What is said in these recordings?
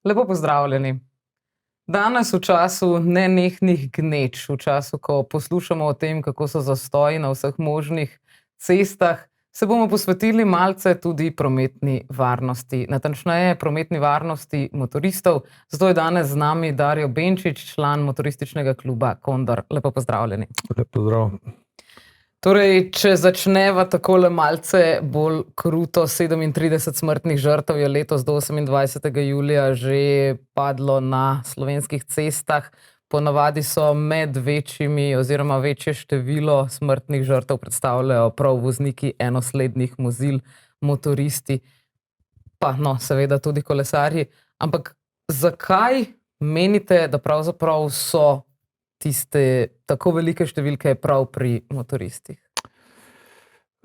Lepo pozdravljeni. Danes v času nenehnih gneč, v času, ko poslušamo o tem, kako so zastoji na vseh možnih cestah, se bomo posvetili malce tudi prometni varnosti. Natančneje prometni varnosti motoristov. Zato je danes z nami Dario Benčič, član motorističnega kluba Kondor. Lepo pozdravljeni. Lep pozdrav. Torej, če začneva takole malce bolj kruto, 37 smrtnih žrtev je letos do 28. julija že padlo na slovenskih cestah. Ponavadi so med večjimi oziroma večje število smrtnih žrtev predstavljajo prav vozniki enoslednih vozil, motoristi, pa no, seveda tudi kolesarji. Ampak zakaj menite, da pravzaprav so tiste tako velike številke prav pri motoristih?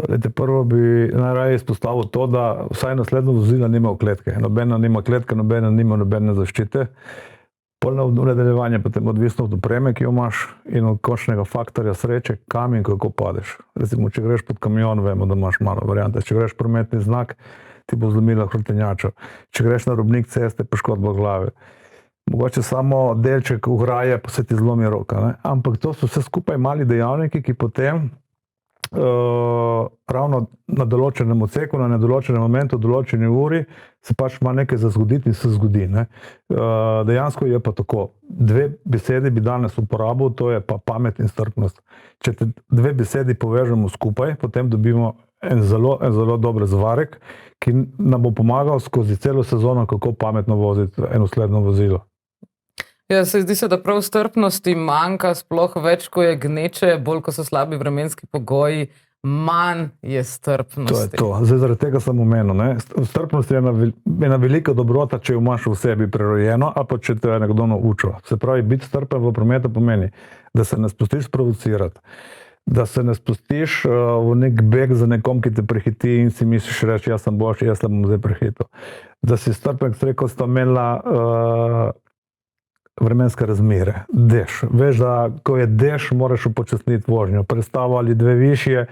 Prvo bi najraje izpostavil to, da vsaj naslednjo vozila nima okletke. Nobena nima kletke, nobena nima nobene zaščite. Polno nadaljevanje potem odvisno od opreme, ki jo imaš, in od končnega faktorja sreče, kam in kako padeš. Recimo, če greš pod kamion, vemo, da imaš malo variante. Če greš prometni znak, ti bo zlomila hrbtenjačo. Če greš na robnik ceste, poškodba glave. Mogoče samo delček ograje, pa se ti zlomi roka. Ne? Ampak to so vse skupaj mali dejavniki, ki potem ravno na določenem odseku, na nedoločenem momentu, v določeni uri se pač ima nekaj za zgoditi in se zgodi. Ne? Dejansko je pa tako. Dve besedi bi danes uporabil, to je pa pamet in strpnost. Če te dve besedi povežemo skupaj, potem dobimo en zelo dober zvarek, ki nam bo pomagal skozi celo sezono, kako pametno voziti enosledno vozilo. Ja, se zdi se, da prav strpnosti manjka, sploh več, ko je gneče, bolj, ko so slabi vremenski pogoji, manj je strpnosti. To je to. Zdaj, zaradi tega sem omenil. Ne? Strpnost je ena velika dobrota, če jo imaš v sebi prerojeno, ali pa če te je nekdo naučil. Se pravi, biti strpen v prometu pomeni, da se ne spustiš provocirati, da se ne spustiš v nek beg za nekom, ki te prehiti in si misliš reči, jaz sem boljši, jaz se bom zdaj prehitil. Da si strpen, kot sta omenila vremenske razmere. Dež. Veš, da ko je dež, moraš upočasniti vožnjo. Prestavo ali dve višje,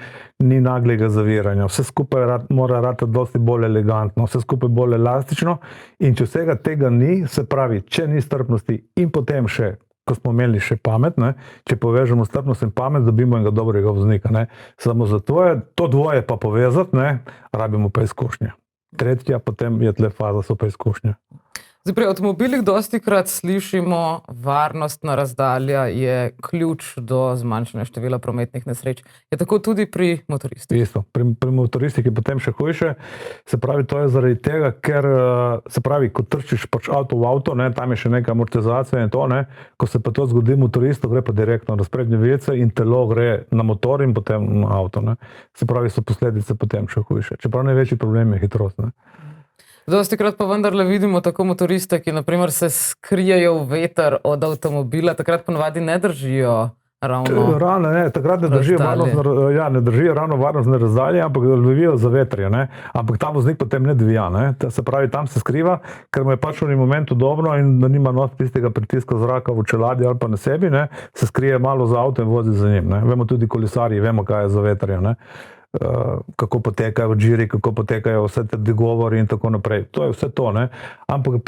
ni naglega zaviranja. Vse skupaj mora ratati dosti bolj elegantno, vse skupaj bolj elastično. In če vsega tega ni, se pravi, če ni strpnosti in potem še, ko smo imeli še pamet, ne, če povežemo strpnost in pamet, dobimo enega dobrega voznika. Ne. Samo zato je to dvoje pa povezati, ne, rabimo pa izkušnje. Tretja potem je tle faza, so pa izkušnje. Zdaj, pri avtomobilih dostikrat slišimo, varnostna razdalja je ključ do zmanjšanja števila prometnih nesreč. Je tako tudi pri motoristih? Isto. Pri motoristih je potem še hujše. Se pravi, to je zaradi tega, ker se pravi, ko trčiš pač avto v avto, ne, tam je še neka amortizacija in to, ne, ko se pa to zgodi motoristu, gre pa direktno na sprednje vijece in telo gre na motor in potem na avto. Ne. Se pravi, so posledice potem še hujše. Čeprav največji problem je hitrost. Ne. Dostikrat pa vendarle vidimo tako motoriste, ki na primer se skrijejo v veter od avtomobila, takrat ponavadi ne držijo ravno ne, takrat ne držijo ne držijo ravno varnostne razdalje, ampak lovijo za vetrje. Ne. Ampak ta voznik potem ne dvija. Ne. Se pravi, tam se skriva, ker mu je pač v moment udobno in da nima nos tistega pritiska zraka v čeladi ali pa na sebi, ne, se skrije malo za avto in vozi za njim. Ne. Vemo tudi kolesarji, vemo, kaj je za vetrje. Ne. Kako potekajo džiri, kako potekajo vse te dogovori in tako naprej. To je vse to, ne. Ampak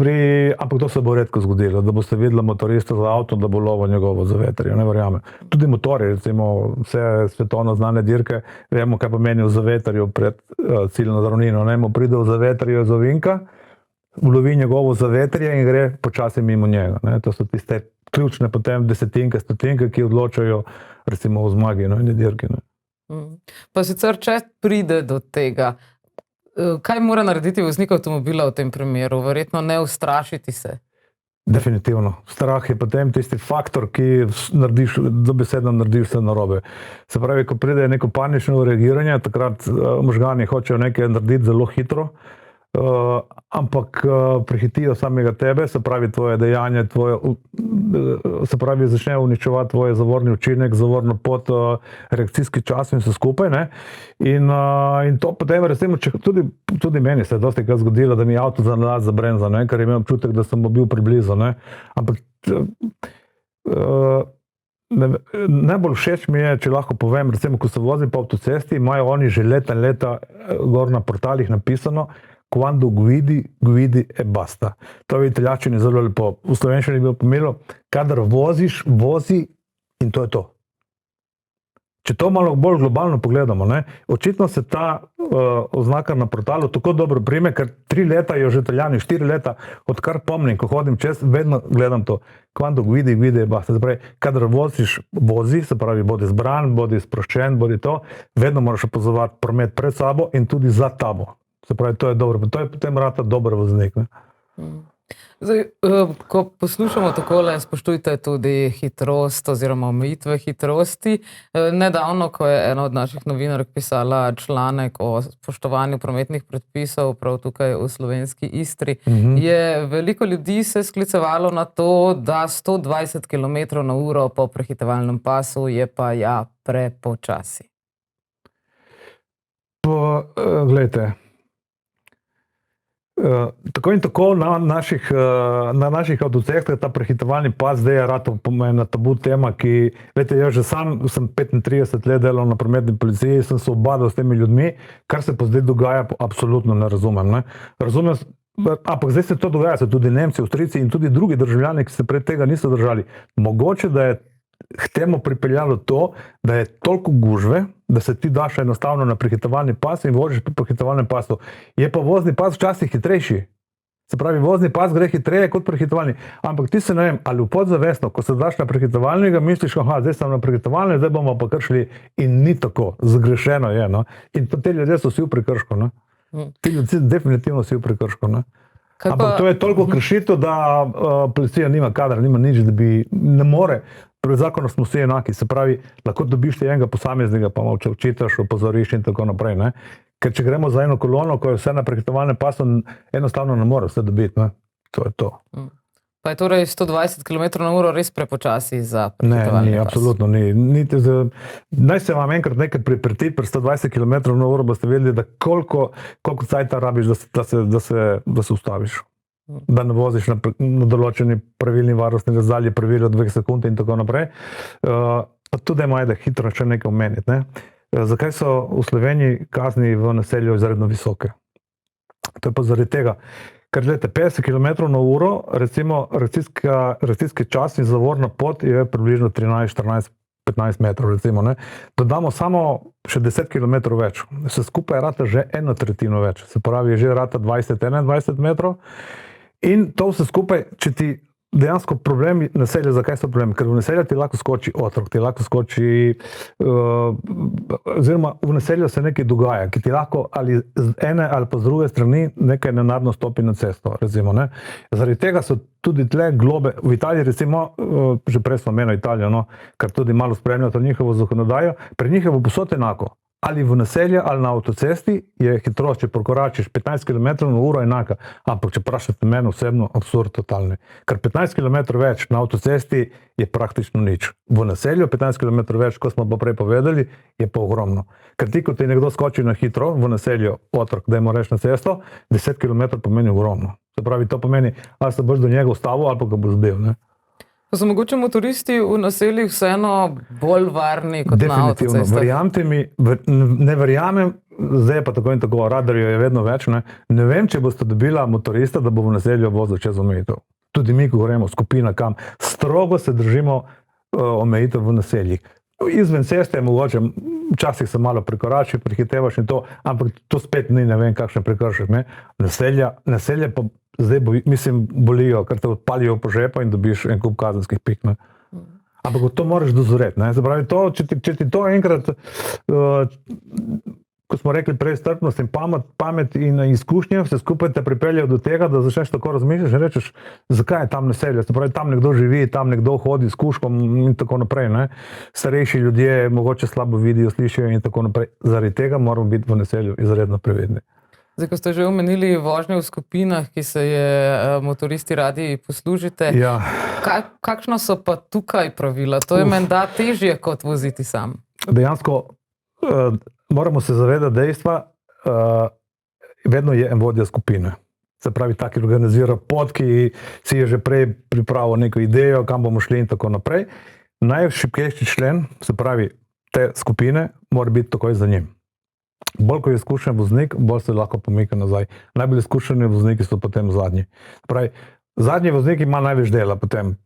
to se bo redko zgodilo, da boste videli motorista za avto, da bo lovil njegovo zavetrje, ne verjamem. Tudi motorji, recimo vse svetovno znane dirke, vemo, kaj pomeni v zavetrju pred ciljno ravnino, ne. Mu pride v zavetrje z ovinka, ulovi njegovo zavetrje in gre počasi mimo njega, ne. To so tiste ključne potem desetinke, stotinke, ki odločajo recimo o zmagi, no, in dirki, ne. Pa sicer, če pride do tega, kaj mora narediti voznik avtomobila v tem primeru? Verjetno ne ustrašiti se. Definitivno. Strah je potem tisti faktor, ki dobesedno naredi vse narobe. Se pravi, ko pride neko panično reagiranje, takrat možgani hočejo nekaj narediti zelo hitro, ampak prehitijo samega tebe, se pravi tvoje dejanje, se pravi začne uničevati tvoj zavorni učinek, zavorno pot, reakcijski čas in vse skupaj. Ne? In to potem, recimo, tudi meni se je dosti krat zgodilo, da mi je avto zabrenza, ne? Ker je imel občutek, da sem bil preblizu. Ne? Ampak najbolj všeč mi je, če lahko povem, recimo, ko se vozim po avtocesti, imajo oni že leta gor na portalih napisano, quando guidi, guidi e basta. To je v italijanščini zelo lepo. V slovenščini bi pomenilo, kadar voziš, vozi in to je to. Če to malo bolj globalno pogledamo, ne, očitno se ta oznaka na portalu tako dobro prime, ker 3 leta jo že Italijani, 4 leta, odkar pomnim, ko hodim čez, vedno gledam to. Quando guidi, guidi e basta. Se pravi, kadar voziš, vozi, se pravi, bodi zbran, bodi sproščen, bodi to, vedno moraš opazovati promet pred sabo in tudi za tabo. Se pravi, to je dobro. To je potem rata dober voznik. Ne. Zdaj, ko poslušamo takole, spoštujte tudi hitrost oziroma omejitve hitrosti. Nedavno, ko je ena od naših novinark pisala članek o spoštovanju prometnih predpisov prav tukaj v slovenski Istri, je veliko ljudi se sklicevalo na to, da 120 km/h po prehitevalnem pasu je pa ja prepočasi. Glejte, tako in tako na naših avtocestah ta prehitevalni pas zdaj je ratov ena tabu tema, ki, veste, jaz že sam sem 35 let delal na prometni policiji, sem se ubadal s temi ljudmi, kar se pa zdaj dogaja, absolutno ne razumem. Ne. Razumem, ampak zdaj se to dogaja, so tudi Nemci, Avstrijci in tudi drugi državljani, ki se pred tega niso držali. Mogoče, da je k temu pripeljalo to, da je toliko gužve, da se ti daš enostavno na prehitevalni pas in voziš po prehitevalnem pasu. Je pa vozni pas včasih hitrejši. Se pravi, vozni pas gre hitreje kot prehitevalni. Ampak ti se, ne vem, ali v podzavestno, ko se daš na prehitevalnega, misliš, zdaj sem na prehitevalni, zdaj bomo pa kršili, in ni tako. Zgrešeno je. No? In te ljudje so vsi v prekršku. No? Ti ljudje definitivno vsi v prekršku. No? Ampak to je toliko kršitev, da policija nima kadra, nima nič, da bi ne more. Pred zakonom smo vsi enaki, se pravi, lahko dobiš ti enega posameznega, pa malo če očitaš, opozoriš in tako naprej. Ne? Ker če gremo za eno kolono, ko je vse na prehitevalnem pasu, enostavno ne more vse dobiti. Ne? To je to. Pa je torej 120 km/h res prepočasi za prehitevalni pas? Ne, absolutno ni. Naj se vam enkrat nekaj pripreti pri 120 km/h, boste vedeli, da koliko cajta rabiš, da se ustaviš. Da ne voziš na določeni pravilni varnostni razdalji, pravilo 2 sekund in tako naprej. Tudi ajde hitro še nekaj omeniti. Ne? Zakaj so v Sloveniji kazni v naselju izredno visoke? To je pa zaradi tega, ker gledajte, 50 km/h, recimo reakcijski čas in zavorna pot je približno 13, 14, 15 metrov, recimo. Ne? Dodamo samo še 10 km več. Se skupaj rata že 1/3 več. Se pravi, je že rata 20-21 metrov. In to vse skupaj, če ti dejansko problemi naselja, zakaj so problemi? Ker v naselju ti lahko skoči otrok, ti lahko skoči, oziroma v naselju se nekaj dogaja, ki ti lahko ali z ene ali pa z druge strani nekaj nenadno stopi na cesto, recimo. Ne? Zaradi tega so tudi tle globe, v Italiji recimo, že prej smo omenili Italijo, no, ker tudi malo spremljajo to njihovo zakonodajo, pri njih je povsod enako. Ali v naselju ali na avtocesti je hitrost, če prekoračiš 15 km/h enaka. Ampak če vprašate mene osebno, absurd totalni. Ker 15 km več na avtocesti je praktično nič. V naselju 15 km več, ko smo pa prej povedali, je pa ogromno. Ker ti, ko ti nekdo skoči na hitro v naselju, otrok, dajmo reči na cesto, 10 km pomeni ogromno. Se pravi, to pomeni, ali se boš do njega ustavil ali pa ga boš zbil. Ne? Pa so mogoče motoristi v naseljih vseeno bolj varni kot na avtocestah? Definitivno. Verjamte mi, ne verjamem, zdaj je pa tako in tako, radarjev je vedno več. Ne vem, če boste dobila motorista, da bo v naselju vozil čez omejitev. Tudi mi, ko gremo skupina kam, strogo se držimo omejitev v naseljih. Izven ceste je mogoče, včasih se malo prekorači, prehitevaš in to, ampak to spet ni, ne vem, kakšen prekršek. Naselje pa zdaj, mislim, bolijo, ker te odpalijo po žepu in dobiš en kup kazenskih pik. Ne? Ampak to moraš dozoreti. Se pravi, to, če ti to enkrat, ko smo rekli prej, strpnost in pamet in izkušnje, vse skupaj te pripeljejo do tega, da začneš tako razmišljati in rečeš, zakaj je tam naselje. Se pravi, tam nekdo živi, tam nekdo hodi s kužkom in tako naprej. Ne? Starejši ljudje mogoče slabo vidijo, slišijo in tako naprej. Zaradi tega moramo biti v naselju izredno previdni. Zdaj, ko ste že omenili vožnje v skupinah, ki se je motoristi radi poslužite, ja. Kakšna so pa tukaj pravila? To je menda težje kot voziti sam. Dejansko moramo se zavedati dejstva, vedno je en vodja skupine. Se pravi, tak, ki organizira pot, ki si je že prej pripravil neko idejo, kam bomo šli in tako naprej. Najšibkejši člen, se pravi, te skupine, mora biti takoj za njim. bolj ko je izkušen voznik, bolj se lahko pomika nazaj. Najbolj izkušeni vozniki so potem zadnji. Pravi, zadnji voznik ima največ dela potem.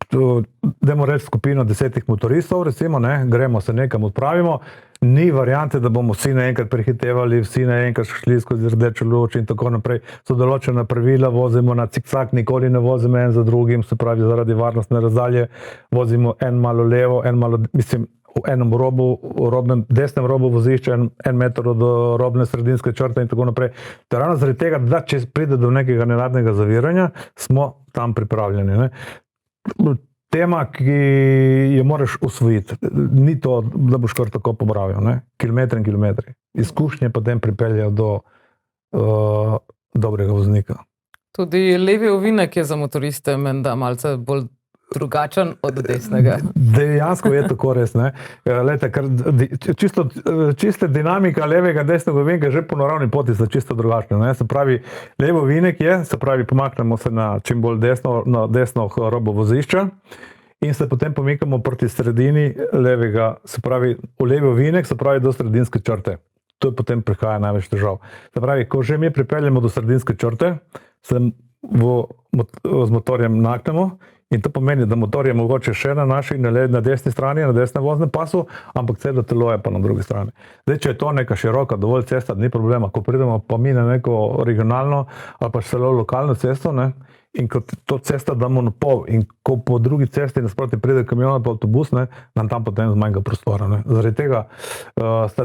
Dajmo reči skupino 10 motoristov, recimo, ne, gremo se nekam odpravimo, ni variante, da bomo vsi naenkrat prehitevali, vsi naenkrat šli skozi rdečo luč in tako naprej. So določena pravila, vozimo na cikcak, nikoli ne vozimo en za drugim, se pravi zaradi varnostne razdalje, vozimo en malo levo, en malo, mislim, v enem desnem robu vozišča, en meter od robne sredinske črte in tako naprej. To je ravno zaradi tega, da če pride do nekega nenadnega zaviranja, smo tam pripravljeni. Ne? Tema, ki jo moraš usvojiti, ni to, da boš kar tako pobravil. Ne? Kilometri in kilometri. Izkušnje potem pripeljajo do dobrega voznika. Tudi levi ovinek je za motoriste menda malce bolj drugačen od desnega. Dejansko je tako res. Ne? Lejte, čiste dinamika levega desnega ovinka že po naravni poti so čisto drugačne. Ne? Se pravi, levi ovinek je, se pravi, pomaknemo se na čim bolj na desno robo vozišča in se potem pomikamo proti sredini levega, se pravi, v levi ovinek, se pravi, do sredinske črte. To je potem prihaja največ težav. Se pravi, ko že mi pripeljemo do sredinske črte, se z motorjem naknemo. In to pomeni, da motor je mogoče še na desni strani, na desnem voznem pasu, ampak celo telo je pa na drugi strani. Zdaj, če je to neka široka, dovolj cesta, ni problema. Ko pridemo pa mi na neko regionalno ali pa celo lokalno cesto, ne, in ko to cesta damo na pol in ko po drugi cesti nasproti pride kamion pa avtobus, ne, nam tam potem zmanjka prostora. Ne. Zaradi tega sta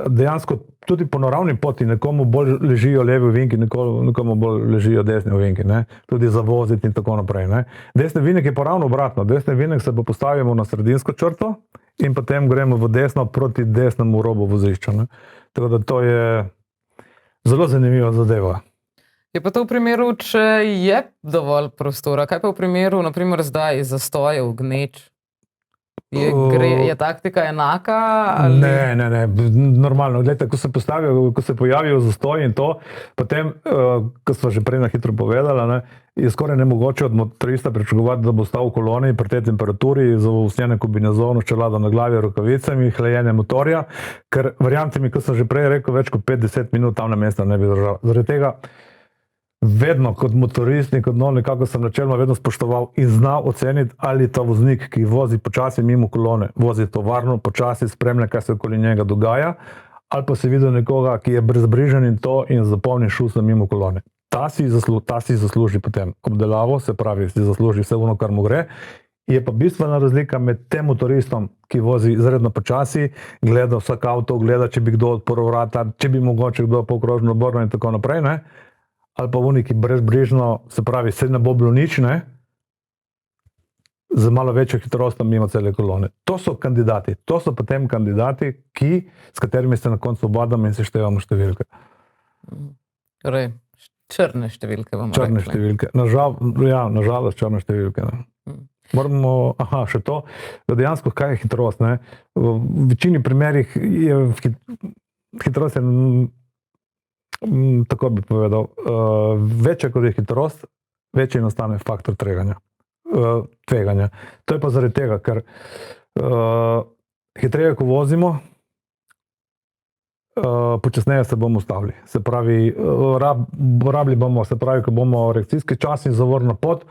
dejansko tudi po naravni poti nekomu bolj ležijo levi ovinki, nekomu bolj ležijo desni ovinki, ne. Tudi za voziti in tako naprej. Ne. Desni ovinek je pa ravno obratno. Desni ovinek se pa postavimo na sredinsko črto in potem gremo v desno proti desnemu robu vozišča. Ne. Tako da to je zelo zanimiva zadeva. Je pa to v primeru, če je dovolj prostora? Kaj pa v primeru, naprimer zdaj, zastojev, gneč? Je taktika enaka? Ali? Ne, normalno. Glejte, ko se pojavijo zastoji in to, potem, ko smo že prej na hitro povedala, ne, je skoraj nemogoče od motorista pričakovati, da bo stal v koloni pri tej temperaturi z usnjenem kombinezonu, čelado na glavi, rokavicami, hlajenje motorja, ker verjamete mi, ko sem že prej rekel, več kot 5-10 minut tam na mestu ne bi držal. Zaradi tega vedno kot motorist in kot nekako sem načeloma vedno spoštoval in znal oceniti, ali ta voznik, ki vozi počasi mimo kolone, vozi to varno, počasi spremlja, kaj se okoli njega dogaja, ali pa si videl nekoga, ki je brezbrižen in to in zapolni šusa mimo kolone. Ta si zasluži potem obdelavo, se pravi, si zasluži vse ono, kar mu gre. Je pa bistvena razlika med tem motoristom, ki vozi izredno počasi, gleda vsak avto, gleda, če bi kdo odprl vrata, če bi mogoče kdo pokrožno obrnil in tako naprej, ne? Ali pa oni, ki brezbrižno, se pravi, se ne bo bilo nič, ne? Z malo večjo hitrostjo mimo cele kolone. To so kandidati. To so potem kandidati, s katerimi se na koncu obadamo in se števamo številke. Torej, črne številke bomo rekli. Črne številke. Nažalost, črne številke. Ne? Moramo, še to, da dejansko kaj je hitrost. Ne? V večini primerih je hitrost tako bi povedal, večja kot je hitrost, večji nastane faktor tveganja. To je pa zaradi tega, ker hitreje, ko vozimo, počasneje se bomo ustavili. Se pravi, rabili bomo, ko bomo reakcijski čas in zavorna pot,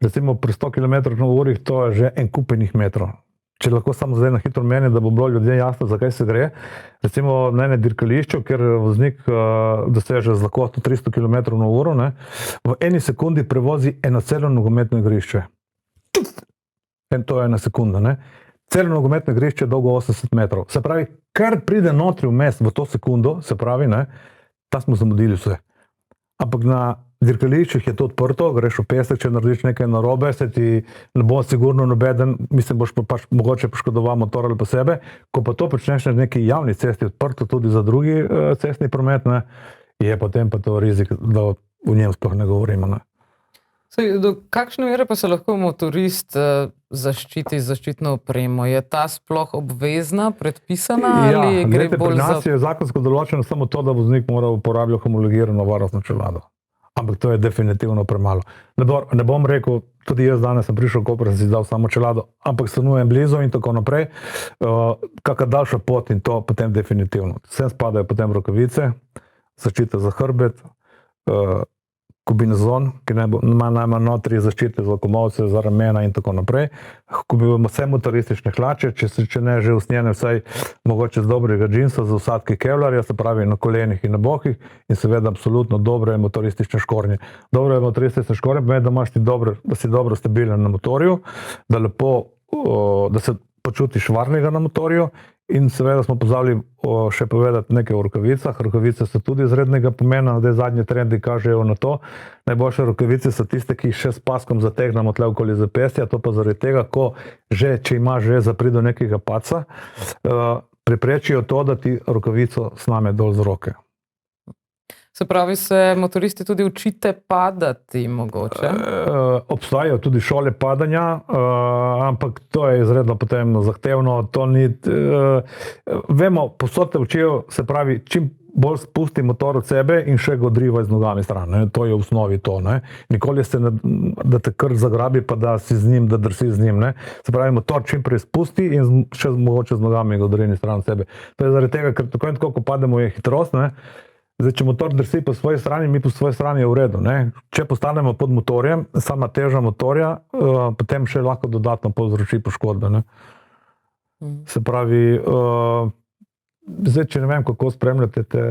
recimo pri 100 km/h, to je že en kupenih metrov. Če lahko samo zdaj na hitro meni, da bo bilo ljudem jasno, zakaj se gre. Recimo na ene dirkališču, kjer voznik doseže z lahkoto 300 km/h, ne, v eni sekundi prevozi eno celo nogometno igrišče. To je ena sekunda. Ne. Celo nogometno igrišče je dolgo 80 metrov. Se pravi, kar pride notri vmes v to sekundo, se pravi, ne, ta smo zamudili vse. Ampak na dirkališčih je to odprto, greš v pesek, če narediš nekaj narobe, se ti ne bo sigurno nobeden, mislim, boš pa mogoče poškodoval motor ali pa sebe. Ko pa to počneš na neki javni cesti, odprto tudi za drugi cestni promet, ne, je potem pa to rizik, da v njem sploh ne govorimo. Ne. Do kakšne mere pa se lahko motorist zaščiti z zaščitno opremo? Je ta sploh obvezna, predpisana ali gre bolj za... Pri nas je zakonsko določeno samo to, da voznik mora uporabljati homologirano varnostno čelado. Ampak to je definitivno premalo. Ne bom rekel, tudi jaz danes sem prišel v Koper, sem si dal samo čelado, ampak stanujem blizu in tako naprej. Kakšna daljša pot in to potem definitivno. Vsem spadajo potem rokavice, zaščita za hrbet, kombinezon, ki ima najmanj notri zaščite za komolce, za ramena in tako naprej. Vse motoristične hlače, če ne že usnjene vsaj mogoče z dobrega džinsa, z vsadki kevlarja, se pravi na kolenih in na bokih in seveda absolutno dobre motoristične škornje. Dobre motoristične škornje pomeni, da si dobro stabilen na motorju, da se počutiš varnega na motorju. In seveda smo pozabili še povedati nekaj o rokavicah. Rokavice so tudi izrednega pomena, zdaj zadnji trendi kažejo na to. Najboljše rokavice so tiste, ki jih še s paskom zategnemo tle okoli zapestja, to pa zaradi tega, če imaš že zapri do nekega paca, preprečijo to, da ti rokavico sname dol z roke. Se pravi, se motoristi tudi učite padati mogoče? Obstajajo tudi šole padanja, ampak to je izredno potem zahtevno. Vemo, povsod te učijo, se pravi, čim bolj spusti motor od sebe in še ga odrivaj z nogami stran. To je v osnovi to. Nikoli se da te kar zagrabi, pa da si z njim, da drsi z njim. Se pravi, motor čim prej spusti in še mogoče z nogami ga odrini stran od sebe. To je zaradi tega, ker tako in tako, ko pademo, je hitrost. Zdaj, če motor drsi po svoji strani, mi po svoji strani je v redu. Če postanemo pod motorjem, sama teža motorja, potem še lahko dodatno povzroči poškodbe. Se pravi, zdaj, če ne vem, kako spremljate te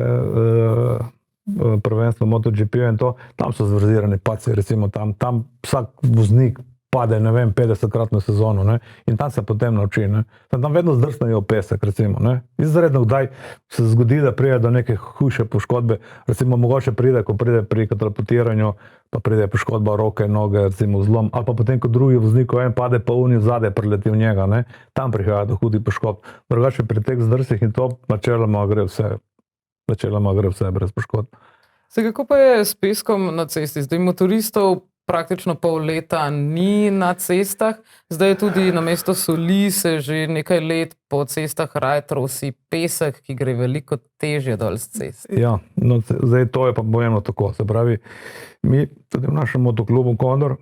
prvenstvo MotoGP in to, tam so zverzirani paci, recimo tam vsak voznik pade, ne vem, 50-krat na sezono, in tam se potem nauči. Tam vedno zdrsnejo v pesek, recimo. Izredno kdaj se zgodi, da pride do neke hujše poškodbe, recimo mogoče pride, ko pride pri katapultiranju, pa pride poškodba roke, noge, recimo zlom, ali pa potem, ko drugi voznik, en pade, pa uni vzadej prileti v njega, tam prihaja do hudih poškodb. Drugače pri teh zdrsih in to načeloma gre vse brez poškodb. Kako pa je s peskom na cesti? Zdaj motoristov praktično pol leta ni na cestah, zdaj tudi namesto soli se že nekaj let po cestah raje trosi pesek, ki gre veliko težje dol z cest. Ja, zdaj to je pa pomembno tako. Se pravi, mi tudi v našem motoklubu Kondor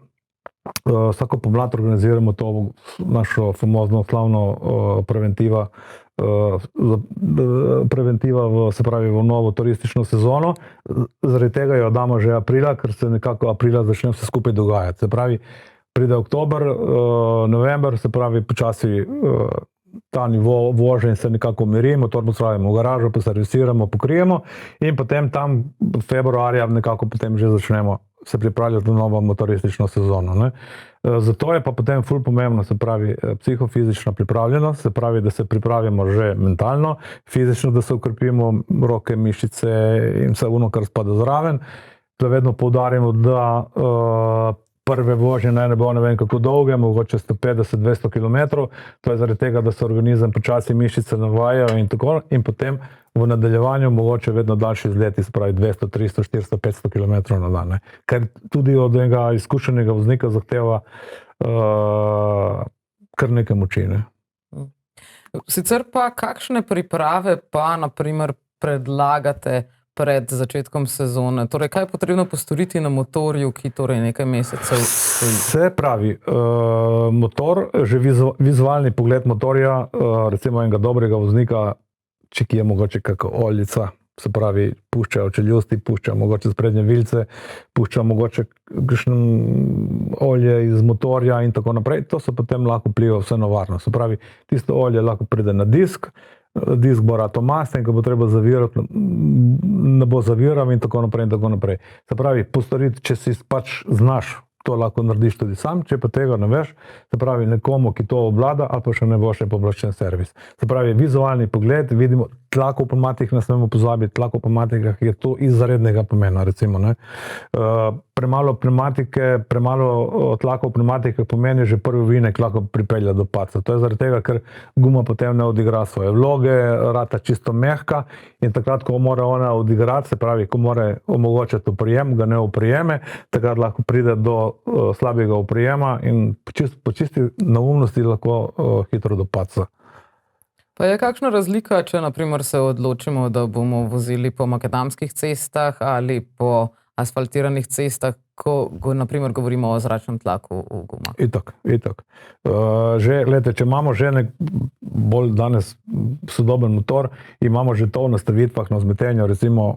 vsako pomlad organiziramo to našo famozno slavno preventiva v novo turistično sezono. Zaradi tega jo damo že aprila, ker se nekako aprila začne vse skupaj dogajati. Se pravi, pride oktober, november, se pravi, počasi ta nivo vožnje se nekako umiri, motor pospravimo v garažo, poservisiramo, pokrijemo in potem tam februarja nekako potem že začnemo se pripravljati na novo motoristično sezono. Zato je pa potem ful pomembno, se pravi, psihofizična pripravljenost, se pravi, da se pripravimo že mentalno, fizično, da se ukrepimo roke, mišice in vse ono, kar spada zraven. Da vedno poudarjamo, da prve vožnje ne bo ne vem kako dolge, mogoče 150-200 km, to je zaradi tega, da se organizem počasi mišice navajajo in tako, in potem v nadaljevanju mogoče vedno daljši izleti, se pravi 200, 300, 400, 500 km na dan. Ker tudi od enega izkušenega voznika zahteva kar nekaj moči. Sicer pa kakšne priprave pa naprimer predlagate pred začetkom sezone? Torej, kaj je potrebno postoriti na motorju, ki torej nekaj mesecev stoji? Se pravi, motor, že vizualni pogled motorja, recimo enega dobrega voznika, ki je mogoče kakšna oljica, se pravi, pušča čeljusti, pušča mogoče sprednje vilce, pušča mogoče kakšno olje iz motorja in tako naprej, to se potem lahko vpliva vse na varnost. Se pravi, tisto olje lahko pride na disk bo rato masten, ko bo treba zavirati, ne bo zaviral in tako naprej in tako naprej. Se pravi, postoriti, če si pač znaš, to lahko narediš tudi sam, če pa tega ne veš, se pravi, nekomu, ki to obvlada, ali pa še ne bo še pooblaščen servis. Se pravi, vizualni pogled, vidimo, tlakov pneumatik ne smemo pozabiti, tlakov pneumatikah je to izrednega pomena, recimo. Premalo pneumatike, premalo tlakov pneumatikah pomeni že prvi ovinek lahko pripelje do padca. To je zaradi tega, ker guma potem ne odigra svoje vloge, rata čisto mehka in takrat, ko mora ona odigrati, se pravi, ko mora omogočati oprijem, ga ne oprijeme, takrat lahko pride do slabega oprijema in po čisti neumnosti lahko hitro do padca. Pa je kakšna razlika, če naprimer se odločimo, da bomo vozili po makadamskih cestah ali po asfaltiranih cestah, ko naprimer govorimo o zračnem tlaku v gumah? Itak. Že, gledajte, če imamo že nek bolj danes sodoben motor, imamo že to v nastavitvah na vzmetenju, recimo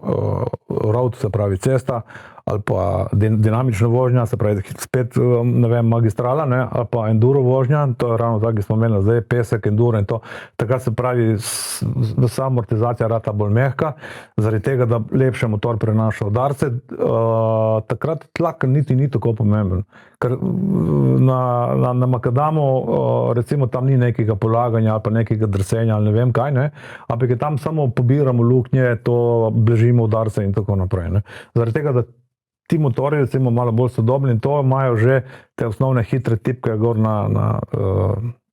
road, se pravi cesta, ali pa dinamična vožnja, se pravi spet, ne vem, magistrala, ne, ali pa enduro vožnja, to je ravno tako, ki smo imeli zdaj, pesek, enduro in to. Takrat se pravi, vsa amortizacija rata bolj mehka, zaradi tega, da lepše motor prenaša udarce. Takrat tlak niti ni tako pomemben. Ker na makadamu, recimo, tam ni nekega polaganja ali pa nekega drsenja ali ne vem kaj, ne, ampak je tam samo pobiramo luknje, to blažimo udarce in tako naprej. Ne. Zaradi tega, da ti motori, recimo, malo bolj sodobni in to imajo že te osnovne hitre tipke gor na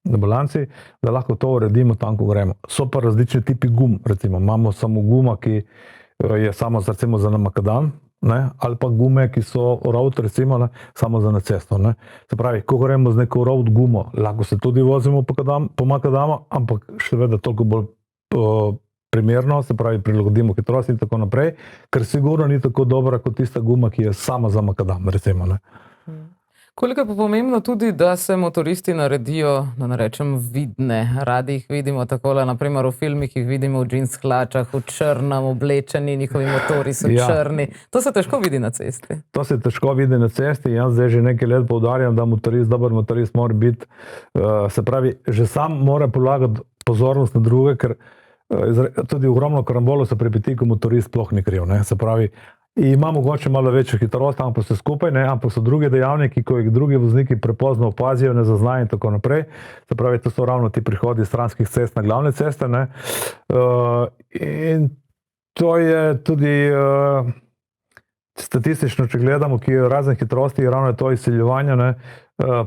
balanci, da lahko to uredimo tam, ko gremo. So pa različni tipi gum, recimo. Imamo samo guma, ki je samo recimo za makadam, ne, ali pa gume, ki so road, recimo, ne, samo za na cesto. Ne. Se pravi, ko gremo z neko road gumo, lahko se tudi vozimo po makadamu, ampak seveda toliko bolj primerno, se pravi, prilagodimo hitrost in tako naprej, ker sigurno ni tako dobra kot tista guma, ki je sama za makadam, recimo. Ne. Koliko je pa pomembno tudi, da se motoristi naredijo, da ne rečem, vidne. Radi jih vidimo takole, naprimer v filmih jih vidimo v džins hlačah, v črnem oblečeni, njihovi motori so črni. To se težko vidi na cesti. To se težko vidi na cesti. Jaz zdaj že nekaj let poudarjam, da dober motorist mora biti, se pravi, že sam mora polagati pozornost na druge, ker tudi ogromno karambolov se pripeti, ko motorist sploh ni kriv. Ne? Se pravi, ima mogoče malo večjo hitrost, ampak so skupaj, ne? Ampak so drugi dejavniki, ko jih drugi vozniki prepozno opazijo, ne zaznajo in tako naprej. Se pravi, to so ravno ti prihodi stranskih cest na glavne ceste. Ne? In to je tudi statistično, če gledamo, ki je razen hitrosti, ravno to izsiljevanje, ne?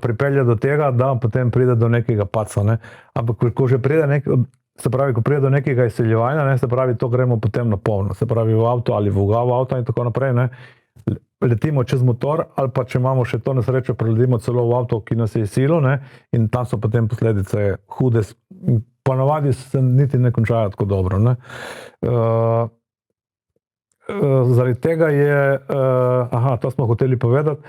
Pripelje do tega, da potem pride do nekega padca. Ne? Ampak ko že pride se pravi, ko pride do nekega izsiljevanja, ne, se pravi, to gremo potem na polno. Se pravi, v avto ali v ugav avta in tako naprej, ne, letimo čez motor, ali pa če imamo še to nesrečo, preletimo celo v avto, ki nas je izsilil, ne, in tam so potem posledice hude. Ponavadi se niti ne končajo tako dobro. Ne. Zaradi tega je, to smo hoteli povedati,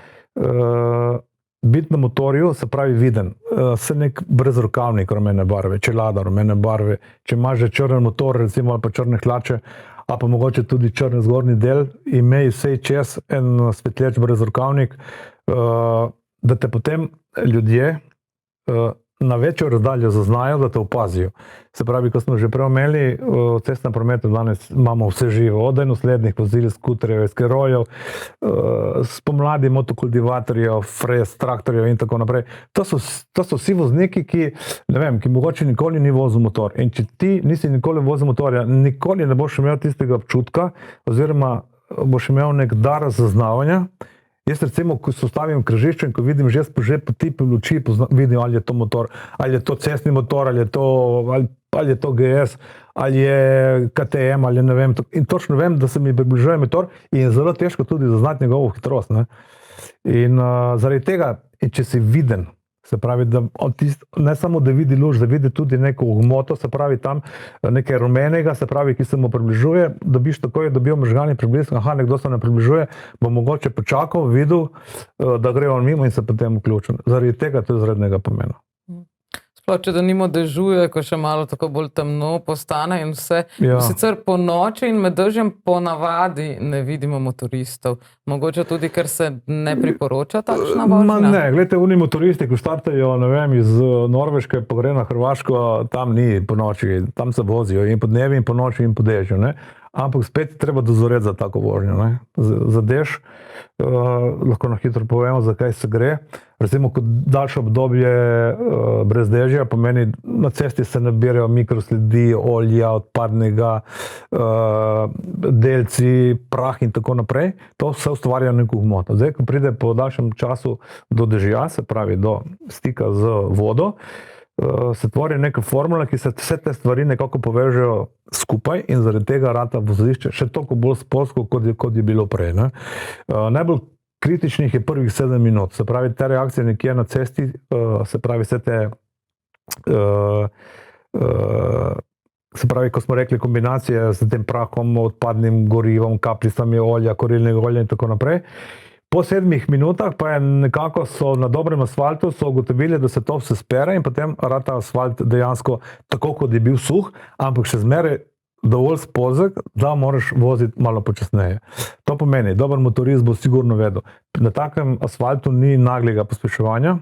biti na motorju, se pravi viden, se nek brezrokavnik rumene barve, čelada rumene barve, če imaš že črn motor, recimo, ali pa črne hlače, ali pa mogoče tudi črn zgornji del, imej vsej čez en svetleč brezrokavnik, da te potem ljudje na večjo razdaljo zaznajo, da te opazijo. Se pravi, ko smo že prej omenili, v cestnem prometu danes imamo vse živo, od enoslednih vozil, skuterjev, eskerojev, spomladi motokultivatorjev, frez, traktorjev in tako naprej. To so vsi vozniki, ki, ne vem, ki mogoče nikoli ni vozil motor. In če ti nisi nikoli vozil motorja, nikoli ne boš imel tistega občutka, oziroma boš imel nek dar zaznavanja. Jaz recimo, ko se ustavim v križišču in ko vidim že po tipu luči, vidim, ali je to motor, ali je to cestni motor, ali je to GS, ali je KTM, ali ne vem. In točno vem, da se mi približuje motor in je zelo težko tudi zaznati njegovo hitrost. Ne? In zaradi tega, če si viden, se pravi, da ne samo, da vidi luč, da vidi tudi neko gmoto, se pravi tam nekaj rumenega, se pravi, ki se mu približuje, dobiš takoj, dobijo možgani približno, nekdo se ne približuje, bo mogoče počakal, videl, da gre on mimo in se potem vključil. Zaradi tega to je izrednega pomena. Sploh, če da nimo dežuje, ko še malo tako bolj temno postane in vse. Ja. Sicer po noči in med dežjem ponavadi ne vidimo motoristov. Mogoče tudi, ker se ne priporoča takšna vožnja? Ne, gledajte, oni motoristi, ko startajo, ne vem, iz Norveške, pa gre na Hrvaško, tam ni po noči, tam se vozijo in po dnevi in po noči in po dežju, ne. Ampak spet treba dozoreti za tako vožnjo, ne. Za dež, lahko na hitro povemo, zakaj se gre. Recimo, kot daljše obdobje brez dežja, pomeni, na cesti se nabirajo mikrosledi, olja, odpadnega, delci, prah in tako naprej. To vse ustvarja neko gmoto. Zdaj, ko pride po daljšem času do dežja, se pravi do stika z vodo, se tvori neka formula, ki se vse te stvari nekako povežejo skupaj in zaradi tega rata vozišče še toliko bolj spolsko, kot je bilo prej. Ne? Najbolj kritičnih je prvih 7 minut. Se pravi, te reakcije nekje na cesti, se pravi, vse te Se pravi, ko smo rekli kombinacije z tem prahom, odpadnim gorivom, kapljicami olja, kurilnega olja in tako naprej. Po 7 minutah pa je nekako so na dobrem asfaltu so ugotovili, da se to vse spere in potem rata asfalt dejansko tako, kot je bil suh, ampak še zmeraj dovolj spozek, da moraš voziti malo počasneje. To pomeni, dober motorist bo sigurno vedel. Na takem asfaltu ni naglega pospeševanja,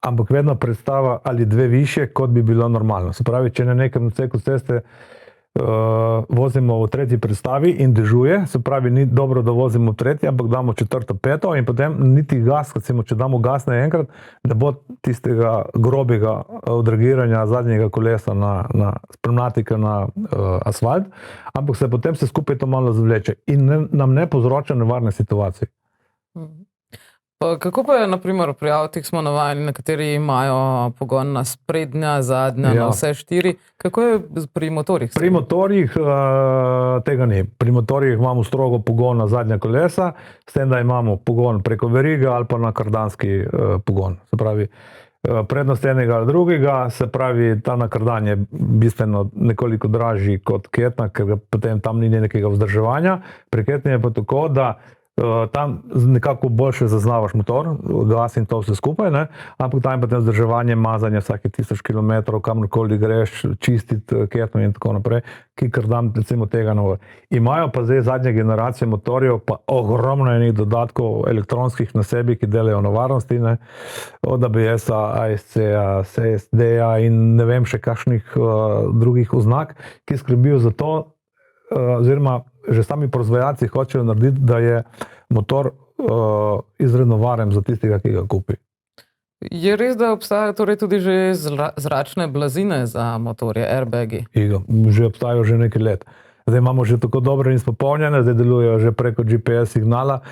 ampak vedno predstava ali 2 više, kot bi bilo normalno. Se pravi, če na nekem odseku ceste vozimo v 3. predstavi in dežuje, se pravi, ni dobro, da vozimo v 3., ampak damo 4., 5. in potem niti gas, recimo, če damo gas naenkrat, ne bo tistega grobega odreagiranja zadnjega kolesa na pneumatike na asfalt, ampak se potem se skupaj to malo zavleče in nam ne povzroča nevarne situacije. Kako pa je, na primer, pri avtih smo navajeni, nekateri imajo pogon na sprednja, zadnja, na vse 4. Kako je pri motorjih? Pri motorjih tega ni. Pri motorjih imamo strogo pogon na zadnja kolesa, s tem, da imamo pogon preko veriga ali pa na kardanski pogon. Se pravi, prednost enega ali drugega, se pravi, ta na kardan je bistveno nekoliko dražji kot ketna, ker potem tam ni nekega vzdrževanja. Pri ketni je pa tako, da tam nekako boljše zaznavaš motor, gas in to vse skupaj, ne? Ampak tam je potem vzdrževanje, mazanje vsake 1000 km, kamorkoli greš, čistiti ketno in tako naprej, ki kardan recimo tega ne. Imajo pa zdaj zadnje generacije motorjev pa ogromno enih dodatkov elektronskih na sebi, ki delajo na varnosti, ne? Od ABS-a, ASC-a, CSD-a in ne vem še kakšnih drugih oznak, ki skrbijo za to, oziroma že sami proizvajalci hočejo narediti, da je motor izredno varen za tistega, ki ga kupi. Je res, da obstajajo torej tudi že zračne blazine za motorje, airbagi? Že obstajajo že nekaj let. Zdaj imamo že tako dobre in spopolnjene, zdaj delujejo že preko GPS signala,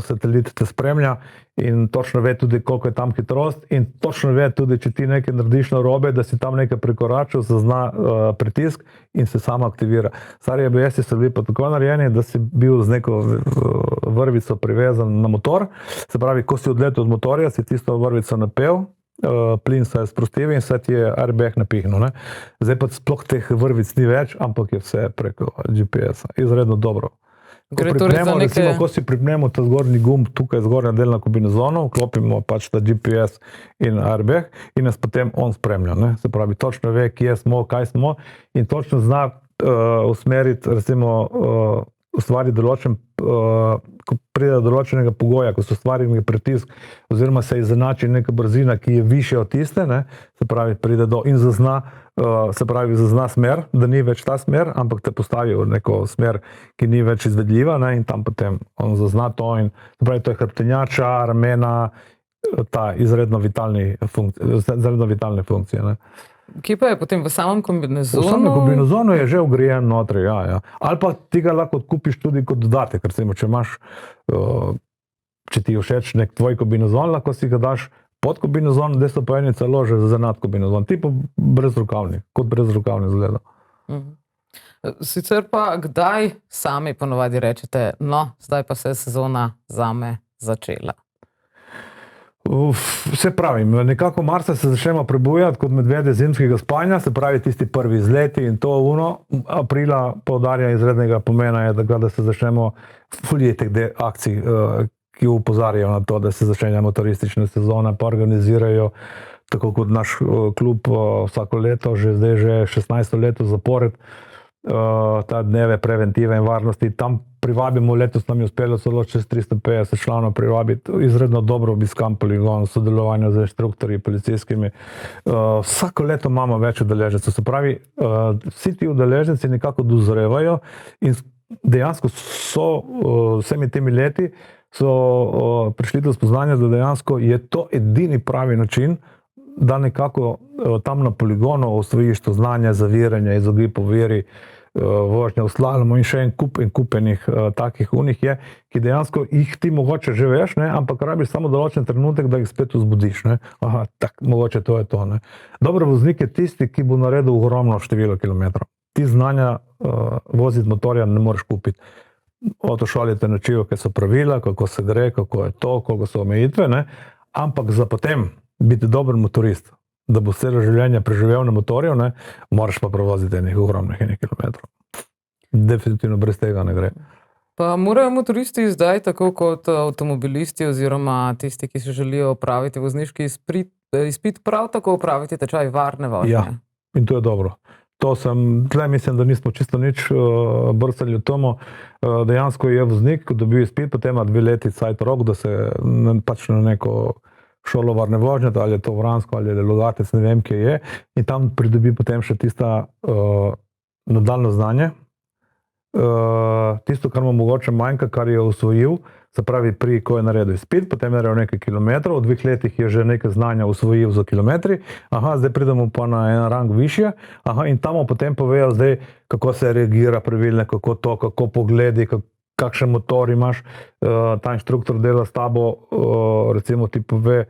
satelit te spremlja in točno ve tudi, koliko je tam hitrost in točno ve tudi, če ti nekaj narediš narobe, da si tam nekaj prekoračil, zazna pritisk in se samo aktivira. Stari ABS-i so bili pa tako narejeni, da si bil z neko vrvico privezan na motor, se pravi, ko si odletel od motorja, si tisto vrvico napel, plin se je sprostil in se ti je airbag napihnil, ne. Zdaj pa sploh teh vrvic ni več, ampak je vse preko GPS-a. Izredno dobro. Recimo, ko si pripnemo ta zgornji gumb, tukaj zgornja del na kombinezonu, vklopimo pač ta GPS in airbag in nas potem on spremlja, ne. Se pravi, točno ve, kje smo, kaj smo in točno zna usmeriti, recimo, ustvari določen, ko pride do določenega pogoja, ko se ustvari nekaj pritisk, oziroma se izenači neka brzina, ki je višja od tiste, ne, se pravi, pride do in zazna, se pravi, zazna smer, da ni več ta smer, ampak te postavi v neko smer, ki ni več izvedljiva, ne, in tam potem on zazna to in, se pravi, to je hrbtenjača, ramena, ta izredno vitalne funkcije, ne. Kje pa je potem v samem kombinezonu? V samem kombinezonu je že vgrajen notri, ja. Ali pa ti ga lahko odkupiš tudi kot dodatek, recimo, če imaš, če ti je všeč nek tvoj kombinezon, lahko si ga daš pod kombinezon, da so pa eni celo že za nad kombinezon, tipo brezrokavnik, kot brezrokavnik zgleda. Sicer pa kdaj sami ponovadi rečete, no, zdaj pa se je sezona zame začela? Se pravi, nekako marca se začnemo prebujati kot medvede zimskega spanja, se pravi tisti prvi izleti in to aprila poudarja izrednega pomena je, da se začnemo fuljetek akcij, ki upozarjajo na to, da se začenja motoristična sezona, pa organizirajo, tako kot naš klub vsako leto, zdaj že 16. leto zapored, ta dneve preventive in varnosti. Tam privabimo, letos nam je uspelo celo čez 350 članov privabiti, izredno dobro obiskan poligon, sodelovanje z inštruktorji policijskimi. Vsako leto imamo več udeležencev, se pravi, vsi ti udeleženci nekako dozrevajo in dejansko so vsemi temi leti so prišli do spoznanja, da dejansko je to edini pravi način, da nekako tam na poligonu osvojiš to znanje, zaviranje, izogib oviri, vožnja v slalomu in še en kup enih takih unih je, ki dejansko jih ti mogoče že veš, ne, ampak rabiš samo določen trenutek, da jih spet vzbudiš, ne. Aha, tak, mogoče to je to, ne. Dober voznik je tisti, ki bo naredil ogromno število kilometrov. Ti znanja voziti motorja ne moreš kupiti. Avtošoli te naučijo, kaj so pravila, kako se gre, kako je to, koliko so omejitve, ne, ampak za potem biti dober motorist, da bo celo življenje preživel na motorju, ne, moraš pa prevoziti enih ogromnih kilometrov. Definitivno brez tega ne gre. Pa morajo motoristi zdaj, tako kot avtomobilisti oziroma tisti, ki se želijo opraviti vozniški izpit, prav tako opraviti tečaj varne vožnje? Ja, in to je dobro. Tle mislim, da nismo čisto nič brcali o tomu. Dejansko je voznik, ko dobi izpit, potem ima 2 leti cajt rok, da se pač na neko šolo varne vožnje, ali je to Vransko, ali je Logatec, ne vem, kje je, in tam pridobi potem še tista nadaljno znanje. Tisto, kar mu mogoče manjka, kar je osvojil, se pravi, ko je naredil izpit, potem je naredil nekaj kilometrov, v 2 letih je že nekaj znanja osvojil za kilometri, zdaj pridemo pa na en rang višje, in tam mu potem povejo zdaj, kako se reagira pravilno, kako pogledi, kakšen motor imaš, ta inštruktor dela s tabo, recimo ti pove,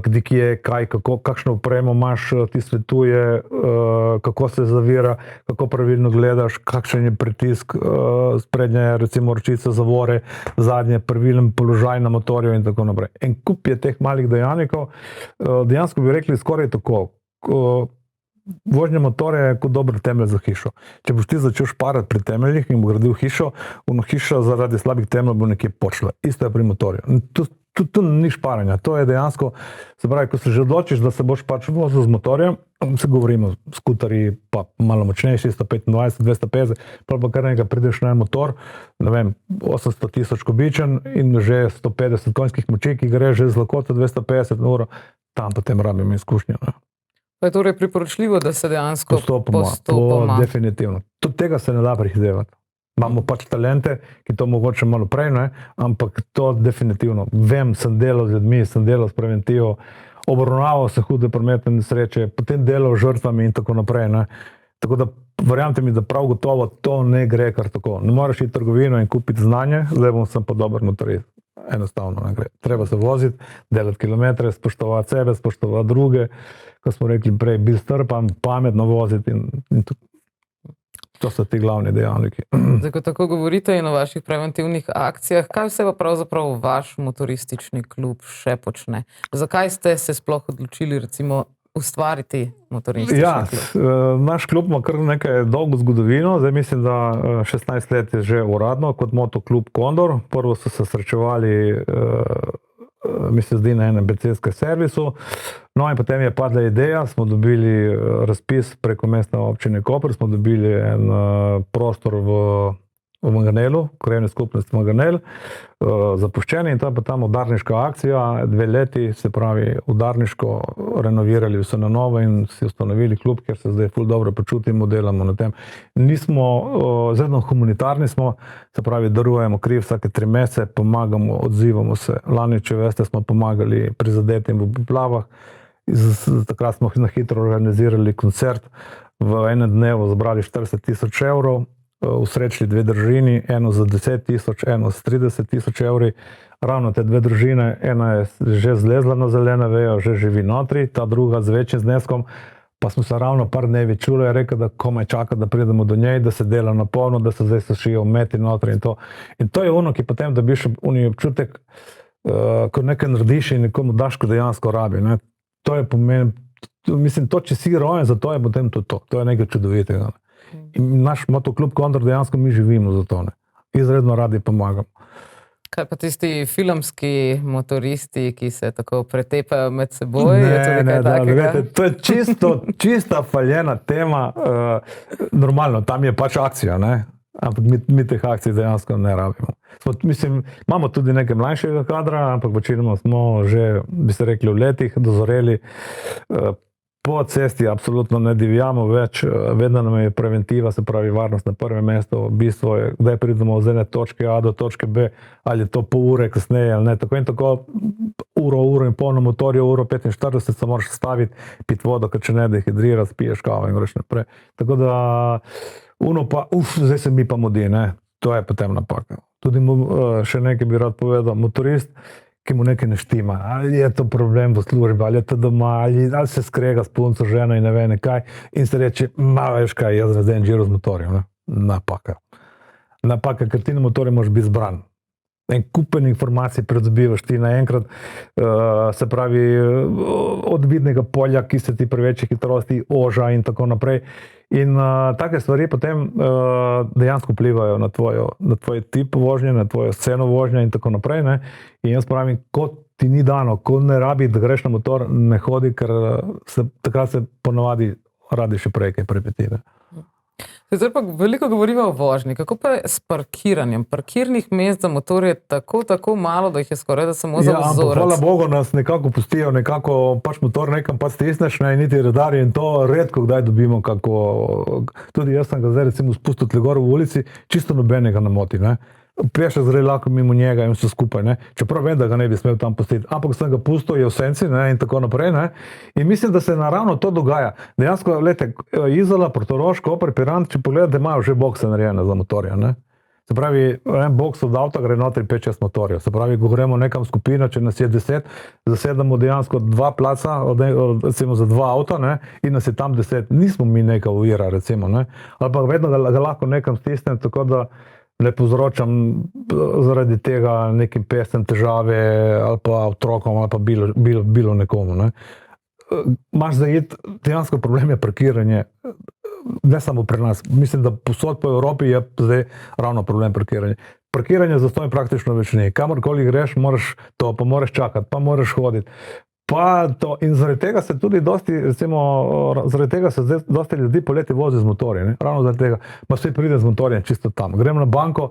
kje je kaj, kakšno opremo imaš, ti svetuje, kako se zavira, kako pravilno gledaš, kakšen je pritisk, sprednje recimo ročice, zavore, zadnje, pravilen položaj na motorju in tako naprej. En kup je teh malih dejavnikov, dejansko bi rekli skoraj tako. Vožnja motorja je kot dober temelj za hišo. Če boš ti začel šparati pri temeljih in bo gradil hišo, hiša zaradi slabih temelj bo nekje počela. Isto je pri motorju. Tu ni šparanja. To je dejansko, se pravi, ko se že odločiš, da se boš pač vozil z motorjem, se govorimo skuterji, pa malo močnejši, 125, 250, pa kar nekaj prideš na motor, ne vem, 800 000 kubičen in že 150 konjskih moči, ki gre že z lakoto 250 na uro, tam potem rabimo izkušnjo. Pa je torej priporočljivo, da se dejansko postopoma. To definitivno. Tudi tega se ne da prehitevati. Imamo pač talente, ki to mogoče malo prej, ne? Ampak to definitivno. Vem, sem delal z ljudmi, sem delal s preventivo, obravnaval se hude prometne nesreče, potem delal z žrtvami in tako naprej. Ne? Tako da verjamete mi, da prav gotovo to ne gre kar tako. Ne moreš iti v trgovino in kupiti znanje, zdaj sem pa dober motorist. Enostavno ne gre. Treba se voziti, delati kilometre, spoštovati sebe, spoštovati druge, ko smo rekli prej, biti strpan, pametno voziti in to so ti glavni dejavniki. Zdaj, ko tako govorite in o vaših preventivnih akcijah, kaj vse pa pravzaprav vaš motoristični klub še počne? Zakaj ste se sploh odločili recimo ustvariti motoristični klub? Naš klub ima kar nekaj dolgo zgodovino, zdaj mislim, da 16 let je že uradno kot motoklub Kondor. Prvo so se srečevali, mi se zdi, na enem benциnskem servisu. No in potem je padla ideja, smo dobili razpis preko mestne občine Koper, smo dobili en prostor v Manganelu, krajevni skupnosti Manganel, zapuščeni, in to je pa tam udarniška akcija, 2 leti, se pravi, udarniško renovirali vse na novo in si ustanovili klub, kjer se zdaj ful dobro počutimo, delamo na tem. Nismo, zelo humanitarni smo, se pravi, darujemo kri vsake 3 mesece, pomagamo, odzivamo se. Lani, če veste, smo pomagali prizadetim v poplavah, takrat smo na hitro organizirali koncert, v enem dnevu zbrali 40 000 evrov, usrečili 2 družini, eno za 10 000, eno za 30 000 evri. Ravno te 2 družine, ena je že zlezla na zeleno vejo, že živi notri, ta druga z večjim zneskom, pa smo se ravno par dnevi čuli, je rekel, da komaj čaka, da pridemo do njej, da se dela na polno, da se zdaj sušijo meti notri in to. In to je ono, ki potem dobiš občutek, ko nekaj narediš in nekomu daš, ko dejansko rabi. Ne? To je pomen, mislim, to, če si rojen za to, je potem to. To je nekaj čudovitega. In naš motoklub Kondor dejansko mi živimo za to. Ne? Izredno radi pomagamo. Kaj pa tisti filmski motoristi, ki se tako pretepajo med seboj? To je čista faljena tema. Normalno, tam je pač akcija, ne? Ampak mi teh akcij dejansko ne rabimo. Mislim, imamo tudi nekaj mlajšega kadra, ampak večinoma smo že, bi se rekli, v letih dozoreli. Po cesti absolutno ne divjamo več, vedno nam je preventiva, se pravi varnost na prvem mestu, bistvo je, kdaj pridemo z ene točke A do točke B, ali je to pol ure kasneje ali ne, tako in tako, uro in pol na motorju, 1:45 se moraš staviti, piti vodo, ker če ne dehidrira, spiješ kavo in greš naprej. Tako da, zdaj se mi pa mudi, ne, to je potem napaka. Tudi še nekaj bi rad povedal, motorist, ki mu nekaj ne štima. Ali je to problem v službi, ali je to doma, ali se skrega s punco, ženo in ne ve nekaj in se reče, veš kaj, jaz razdejem džiro z motorjem. Ne? Napaka. Napaka, ker ti na motorju moraš biti zbran. en kupen informacij predzobivaš ti naenkrat, se pravi, od vidnega polja, ki se ti pri večji hitrosti oža in tako naprej. In take stvari potem dejansko vplivajo na tvoj tip vožnje, na tvojo sceno vožnje in tako naprej. Ne? In jaz pravim, ko ti ni dano, ko ne rabi, da greš na motor, ne hodi, ker takrat se ponavadi radi še prej kaj prepetire. Zdaj pa veliko govorimo o vožnji. Kako pa je s parkiranjem? Parkirnih mest za motor je tako malo, da jih je skoraj da samo za vzorec. Ampak hvala Bogu nas nekako pustijo, nekako pač motor nekam pač stisneš, ne, niti radarji in to redko kdaj dobimo kako... Tudi jaz sem ga zdaj recimo spustil tle gor v ulici, čisto nobenega ne moti, ne. Priješ zelo lahko mimo njega in vse skupaj, ne. Čeprav vem, da ga ne bi smel tam pustiti, ampak sem ga pustil, je v senci, ne, in tako naprej, ne. In mislim, da se naravno to dogaja. Dejansko, glejte, Izola, Portorož, Koper, Piran, če pogledate, imajo že bokse narejene za motorje, ne. Se pravi, en boks od avta gre notri 5-6 motorjev. Se pravi, ko gremo nekam skupina, če nas je 10, zasedamo dejansko 2 placa, recimo za 2 avta, ne, in nas je tam 10. Nismo mi neka uvira, recimo, ne. Ali pa vedno ga lahko nekam stisnem, tako da ne povzročam zaradi tega nekim pesem težave ali pa otrokom ali pa bilo nekomu. Ne. Imaš zajet, dejansko problem je parkiranje, ne samo pri nas. Mislim, da posod po Evropi je zdaj ravno problem parkiranja. Parkiranje zastonj praktično več ni. Kamorkoli greš, moraš to, pa moraš čakati, pa moraš hoditi. Pa to, in zaradi tega se tudi dosti, recimo, zaradi tega se zdaj dosti ljudi poleti vozi z motorji, ne? Ravno zaradi tega, pa vsi pride z motorjem čisto tam. Grem na banko,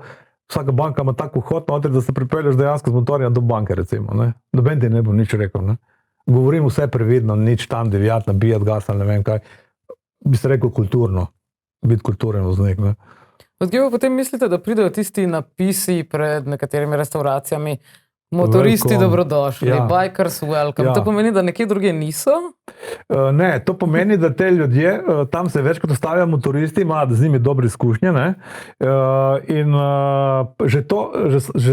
vsaka banka ima tako vhod notri, da se pripelješ dejansko z motorjem do banke, recimo, ne? Noben ti ne bo nič rekel, ne? Govorim vse previdno, nič tam devijat, nabijat gas ali ne vem kaj. Bi se rekel kulturno, biti kulturen voznik, ne? Odkje pa potem mislite, da pridejo tisti napisi pred nekaterimi restauracijami, motoristi Welcome. dobrodošli, Ja. bikers welcome. Ja. To pomeni, da nekje druge niso? Ne, to pomeni, da te ljudje, tam se večkrat ustavijo motoristi, imajo z njimi dobre izkušnje, ne? In že to,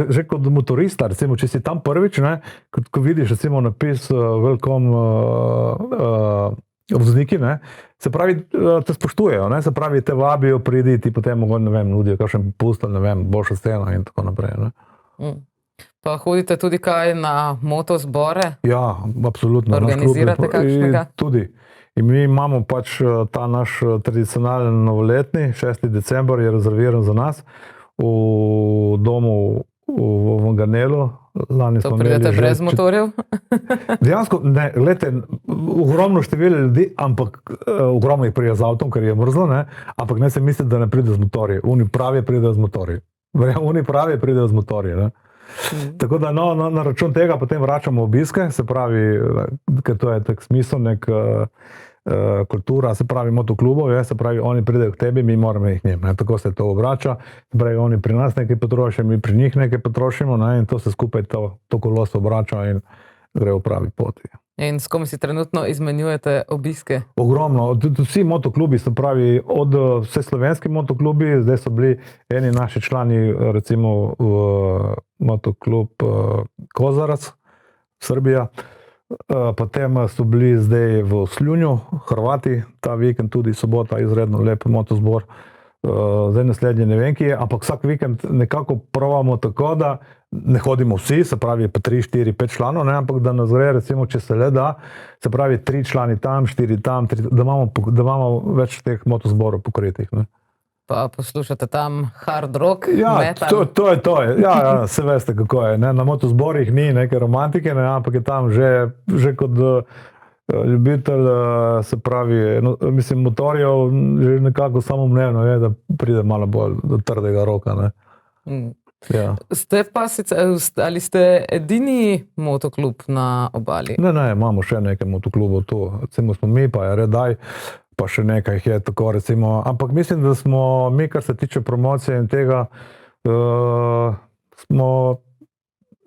že kot motorista, recimo, če si tam prvič, ne, ko vidiš recimo napis welcome vozniki, ne, se pravi, te spoštujejo, ne, se pravi, te vabijo, pridi, ti potem mogoče, ne vem, nudijo kakšen popust, ne vem, boljšo sceno in tako naprej, ne. Pa hodite tudi kaj na motozbore? Ja, absolutno. Organizirate kakšnega? Tudi. In mi imamo pač ta naš tradicionalen novoletni, 6. december je rezerviran za nas v domu v Vanganelu. Lani To smo pridete imeli brez motorjev? Dejansko, ne, gledajte, ogromno število ljudi, ampak ogromno jih pride z avtom, ker je mrzlo, ne, ampak ne se misli, da ne pride z motorji. Oni pravi pridejo z motorji. Oni pravi pridejo z motorji, ne. Tako da na račun tega potem vračamo obiske, se pravi, ker to je tak smisel, nek kultura, se pravi motoklubov, se pravi, oni pridejo k tebi, mi moramo jih njim, ne, tako se to obrača, se pravi, oni pri nas nekaj potrošijo, mi pri njih nekaj potrošimo, ne, in to se skupaj to kolo se obrača in gre v pravi poti. In s kom si trenutno izmenjujete obiske? Ogromno, vsi motoklubi, se pravi, od vse slovenski motoklubi, zdaj so bili eni naši člani, recimo v motoklub Kozarac, Srbija, potem so bili zdaj v Slunju, Hrvati, ta vikend tudi sobota, izredno lep motozbor, zdaj naslednji ne vem, ki je, ampak vsak vikend nekako probamo tako, da ne hodimo vsi, se pravi pa 3, 4, 5 članov, ne, ampak da nas gre, recimo, če se le da, se pravi 3 člani tam, 4 tam, 3, da imamo več teh motozborov pokritih, ne. Pa poslušate tam hard rock, Ja, metal? to je. Ja, se veste, kako je, ne. Na motozborih ni neke romantike, ne, ampak je tam že kot ljubitelj, se pravi, no, mislim, motorjev, že nekako samoumevno je, da pride malo bolj do trdega roka, ne. Ja. Ste pa ali ste edini motoklub na obali? Ne, imamo še nekaj motoklubov tu, recimo smo mi, pa je Redaj, pa še nekaj jih je tako, recimo, ampak mislim, da smo mi, kar se tiče promocije in tega, smo,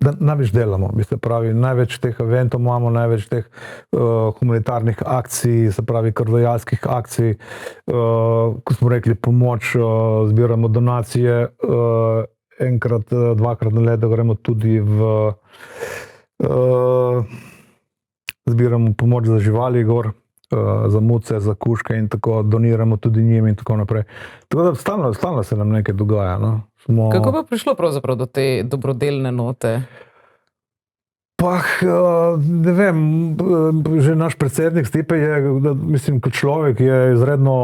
da največ delamo, se pravi, največ teh eventov imamo, največ teh humanitarnih akcij, se pravi, krvodajalskih akcij, ko smo rekli pomoč, zbiramo donacije, enkrat, dvakrat na leto gremo tudi zbiramo pomoč za živali gor, za muce, za kužke in tako doniramo tudi njim in tako naprej. Tako da stalno se nam nekaj dogaja. No. Kako pa prišlo pravzaprav do te dobrodelne note? Ne vem, že naš predsednik Stipe je, mislim, kot človek je izredno,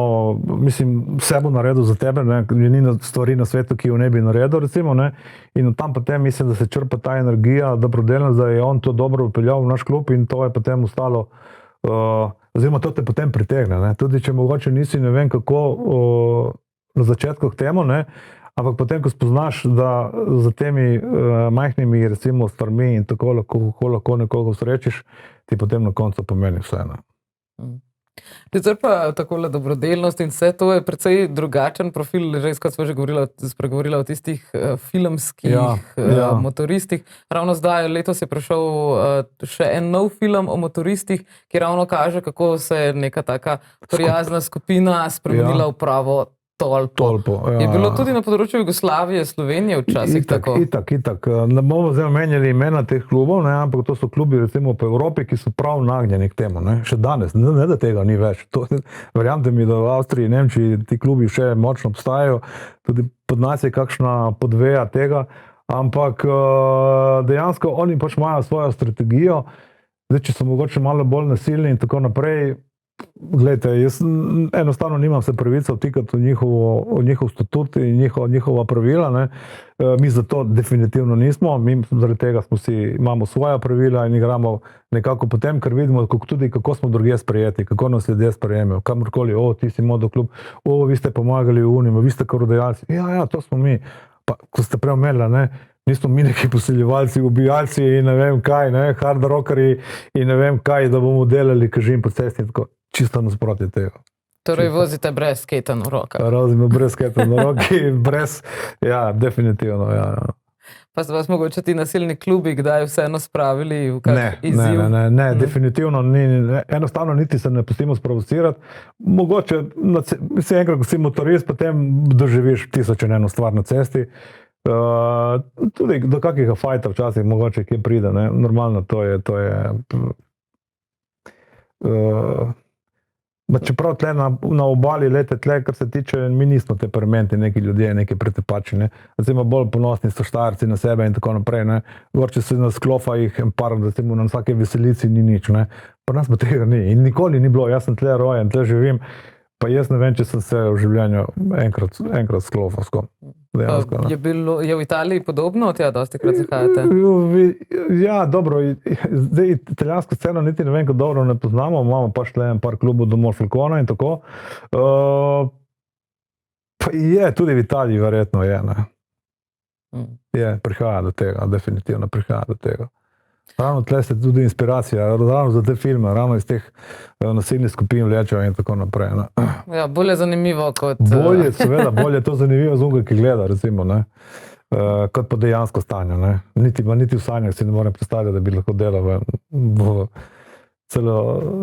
mislim, vse bo naredil za tebe, ne, ni stvari na svetu, ki jo ne bi naredil, recimo, ne, in tam potem mislim, da se črpa ta energija, dobrodelnost, da je on to dobro upeljal v naš klub in to je potem ostalo, oziroma to te potem pritegne, ne, tudi če mogoče nisi, ne vem kako, na začetku k temu, ne, ampak potem, ko spoznaš, da za temi majhnimi, recimo, stvarmi in tako lahko nekoga srečiš, ti potem na koncu pomeni vse. Sicer pa takole dobrodelnost in vse to je precej drugačen profil, že kot smo že spregovorila o tistih filmskih motoristih. Ravno zdaj, letos je prišel še en nov film o motoristih, ki ravno kaže, kako se je neka taka prijazna skupina spremenila v pravo tolpo. Je bilo tudi na področju Jugoslavije, Slovenije včasih tako? Itak. Ne bomo zdaj omenjali imena teh klubov, ne, ampak to so klubi recimo po Evropi, ki so prav nagnjeni k temu. Ne. Še danes, ne da tega ni več. Verjamte mi, da v Avstriji, Nemčiji ti klubi še močno obstajajo, tudi pod nas je kakšna podveja tega, ampak dejansko oni pač imajo svojo strategijo. Zdaj, če so mogoče malo bolj nasilni in tako naprej, glejte, jaz enostavno nimam se pravice vtikati v njihov statut in njihova pravila. Ne. Mi za to definitivno nismo, mi zaradi tega imamo svoja pravila in igramo nekako potem, ker vidimo tudi, kako smo drugje sprejeti, kako nas ljudje sprejemajo, kamorkoli, ti si motoklub, vi ste pomagali v Uniju, vi ste korodajalci. Ja, to smo mi. Pa, ko ste prej omenili, ne, nismo mi neki posiljevalci, ubijalci in ne vem kaj, ne, hard rockerji in ne vem kaj, da bomo delali kažim po cesti in tako. Čisto nasprotje tega. Torej vozite brez skejta na rokah? Razumem, brez skejta na roki, definitivno, ja. Pa so vas mogoče ti nasilni klubi kdaj vseeno spravili v kak izziv? Ne, definitivno ni, enostavno niti se ne pustimo sprovocirati. Mogoče, enkrat, ko si motorist, potem doživiš 1001 stvar na cesti. Tudi do kakega fajta včasih mogoče kje pride, ne, normalno to je čeprav tle na obali, tle, kar se tiče, mi nismo temperamenti, neki ljudje, neki pretepači, ne. Recimo bolj ponosni so Štajerci na sebe in tako naprej, ne. Gorče se na sklofa jih par, recimo na vsake veselici ni nič, ne. Pa nas pa tega ni in nikoli ni bilo, jaz sem tle rojen, tle živim, pa jaz ne vem, če sem se v življenju enkrat sklofal. Je v Italiji podobno, tja dosti krat zahajate? Ja, dobro, zdaj italijansko sceno niti ne vem, kako dobro ne poznamo, imamo pač tle en par klubov domov Falcona in tako. Pa je, tudi v Italiji verjetno je, ne. Prihaja do tega, definitivno prihaja do tega. Ravno tle se tudi inspiracija, ravno za te filme, ravno iz teh nasilnih skupin vlečejo in tako naprej. Ne. Ja, bolje zanimivo kot... Seveda, bolje to zanimivo z unga, ki gleda, recimo, ne. Kot pa dejansko stanje, ne. Niti v sanjah si ne morem predstavljati, da bi lahko delal celo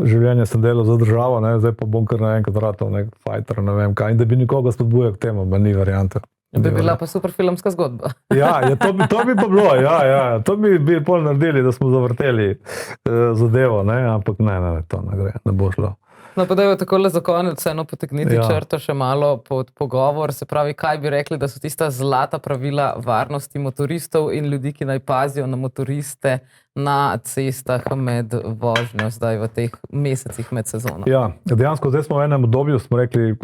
življenje sem delal za državo, ne, zdaj pa bom kar naenkrat ratal nek fighter, ne vem kaj, in da bi nikoga spodbujal k temu, ni variante. Bi bila pa super filmska zgodba. Ja, to bi pa bilo, ja. To bi pol naredili, da smo zavrteli zadevo, ne, ampak ne, to ne gre, ne bo šlo. No, pa dajmo takole za konec vseeno potegniti črto še malo pod pogovor, se pravi, kaj bi rekli, da so tista zlata pravila varnosti motoristov in ljudi, ki naj pazijo na motoriste na cestah med vožnjo zdaj v teh mesecih med sezono? Ja, dejansko zdaj smo v enem obdobju, smo rekli,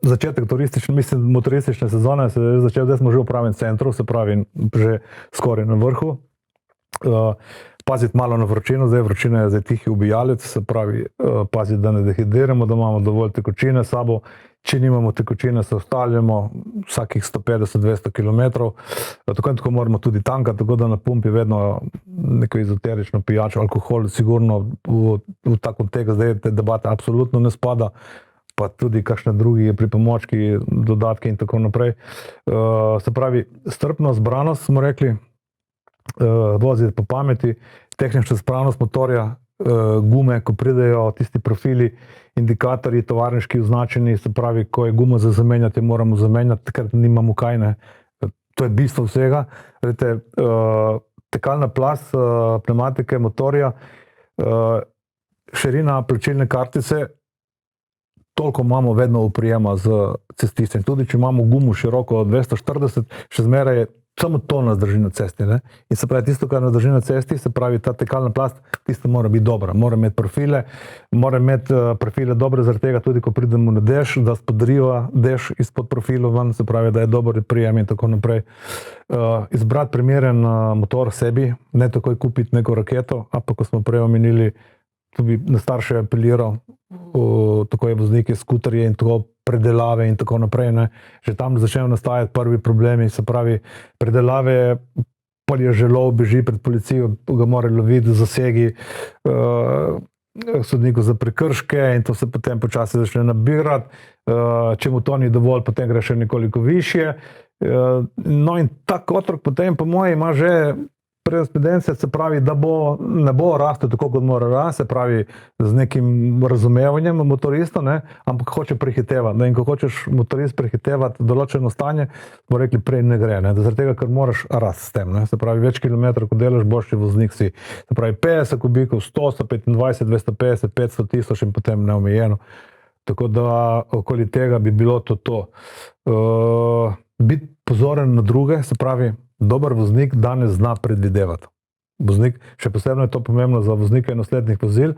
začetek motoristične sezone se je začel, zdaj smo že v pravem centru, se pravi, že skoraj na vrhu. Paziti malo na vročino, zdaj vročina je tihi ubijalec, se pravi, paziti, da ne dehidriramo, da imamo dovolj tekočine s sabo. Če nimamo tekočine, se ustavljamo vsakih 150-200 km. Tako in tako moramo tudi tankati, tako da na pumpi vedno neko ezoterično pijačo, alkohol, sigurno v ta kontekst zdaj te debate absolutno ne spada, pa tudi kakšne drugi pripomočki, dodatki in tako naprej. Se pravi, strpnost, zbranost smo rekli, voziti po pameti, tehnična spravnost motorja, gume, ko pridejo tisti profili, indikatorji tovarniški označeni, se pravi, ko je guma za zamenjati, moramo zamenjati, takrat nimamo kaj, ne. To je bistvo vsega. Tekalna plast pneumatike motorja širina plačilne kartice, toliko imamo vedno oprijema z cestistem. Tudi če imamo gumo široko 240, še zmeraj je samo to nas drži na cesti. Ne? In se pravi, tisto, kar nas drži na cesti, se pravi, ta tekalna plast, tisto mora biti dobra. Mora imeti profile dobre, zaradi tega tudi, ko pridemo na dež, da spodriva dež izpod profilov ven, se pravi, da je dober prijem in tako naprej. Izbrati primeren motor sebi, ne takoj kupiti neko raketo, ampak ko smo prej omenili, tudi na starše apeliral, tako je vozniki, skuterje in tako predelave in tako naprej. Ne. Že tam začnejo nastajati prvi problemi, se pravi, predelave, pa je želov, beži pred policijo, ga mora loviti, zasegi sodniku za prekrške in to se potem počasi začne nabirati. Če mu to ni dovolj, potem gre še nekoliko višje. No in tak otrok potem, po mojem, ima že prejspedence, se pravi, da ne bo rastel tako, kot mora rasti, se pravi, z nekim razumevanjem motorista, ne, ampak hoče prehitevati. In ko hočeš motorist prehitevati določeno stanje, smo rekli, prej ne gre, ne, zaradi tega, ker moraš rasti s tem. Ne, se pravi, več kilometrov, ko delaš, boljši voznik si. Se pravi, 50 kubikov, 100, 125, 250, 500 tisoč in potem neomejeno. Tako da okoli tega bi bilo to. Biti pozoren na druge, se pravi, dober voznik danes zna predvidevati. Voznik, še posebno je to pomembno za voznike naslednjih vozil,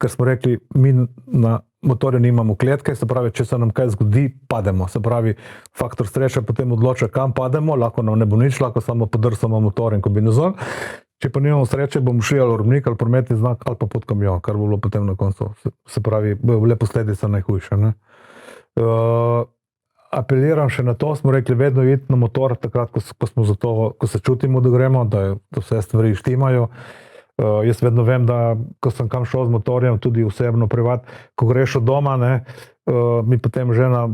ker smo rekli, mi na motorju nimamo kletke, se pravi, če se nam kaj zgodi, pademo. Se pravi, faktor sreče potem odloča, kam pademo, lahko nam ne bo nič, lahko samo podrsamo motor in kombinezon. Če pa nimamo sreče, bomo šli ali robnik, ali prometni znak, ali pa pod kamion, kar bo bilo potem na koncu. Se pravi, le posledica najhujša. Ne? Apeliram še na to, smo rekli, vedno iti na motor, takrat, ko se čutimo, da gremo, da vse stvari štimajo. Jaz vedno vem, da ko sem kam šel z motorjem, tudi osebno, privat, ko greš od doma, ne, mi potem žena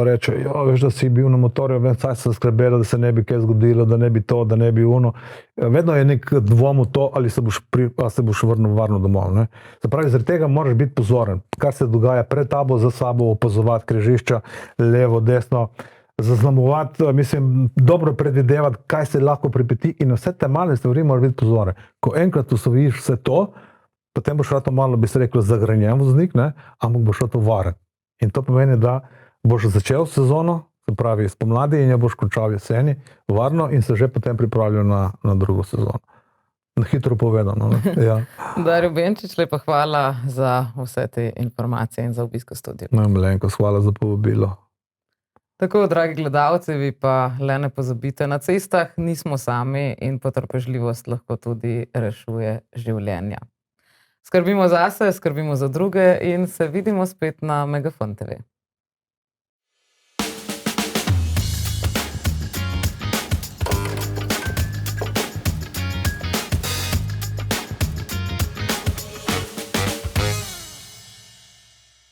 reče, veš, da si bil na motorju, saj sem skrbela, da se ne bi kaj zgodilo, da ne bi to, da ne bi ono. Vedno je nek dvom v to, ali se boš vrnil varno domov. Ne. Se pravi, zaradi tega moraš biti pozoren, kar se dogaja pred tabo, za sabo, opazovati križišča, levo, desno, zaznamovati, mislim, dobro predvidevati, kaj se lahko pripeti in vse te male stvari moraš biti pozoren. Ko enkrat usvojiš vse to, potem boš rato malo, bi se rekel, zagrenjen voznik, ne, ampak boš rato varen. In to pomeni, da boš začel sezono, se pravi spomladi in jo boš končal jeseni, varno in se že potem pripravljal na drugo sezono. Na hitro povedano. Ja. Dario Benčič, lepa hvala za vse te informacije in za obisk v studiu. Malenkost, hvala za povabilo. Tako, dragi gledalci, vi pa le ne pozabite, na cestah nismo sami in potrpežljivost lahko tudi rešuje življenja. Skrbimo zase, skrbimo za druge in se vidimo spet na Megafon TV.